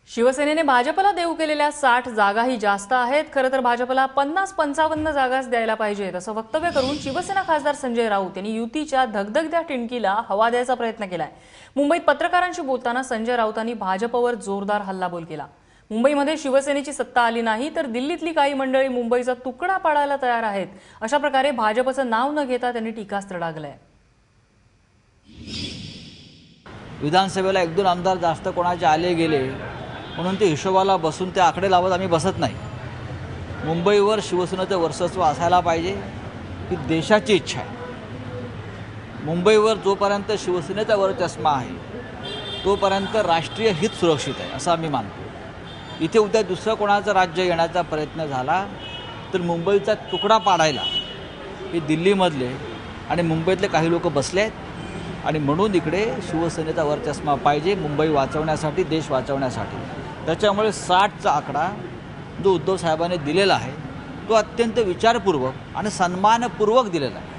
शिवसेनेने भाजपला देऊ केलेल्या 60 जागाही जास्त आहेत। खरं तर भाजपला 50-55 जागाच द्यायला पाहिजेत असं वक्तव्य करून शिवसेना खासदार संजय राऊत यांनी युतीच्या धगधगत्या टिणकीला हवा द्यायचा प्रयत्न केलाय। मुंबईत पत्रकारांशी बोलताना संजय राऊतांनी भाजपवर जोरदार हल्लाबोल केला। मुंबईमध्ये शिवसेनेची सत्ता आली नाही तर दिल्लीतली काही मंडळी मुंबईचा तुकडा पाडायला तयार आहेत, अशा प्रकारे भाजपचं नाव न घेता त्यांनी टीकास्त्र डागलंय। विधानसभेला 1-2 आमदार जास्त कोणाचे आले गेले म्हणून ते हिशोबाला बसून ते आकडे लावत आम्ही बसत नाही। मुंबईवर शिवसेनेचं वर्चस्व असायला पाहिजे ही देशाची इच्छा आहे। मुंबईवर जोपर्यंत शिवसेनेचा वर्चस्व आहे तोपर्यंत राष्ट्रीय हित सुरक्षित आहे असं आम्ही मानतो। इथे उद्या दुसरं कोणाचं राज्य येण्याचा प्रयत्न झाला तर मुंबईचा तुकडा पाडायला हे दिल्लीमधले आणि मुंबईतले काही लोक बसले आहेत आणि म्हणून इकडे शिवसेनेचा वर्चस्व पाहिजे मुंबई वाचवण्यासाठी, देश वाचवण्यासाठी। त्याच्यामुळे 60चा आकडा जो उद्धव साहेबांनी दिलेला आहे तो अत्यंत विचारपूर्वक आणि सन्मानपूर्वक दिलेला आहे।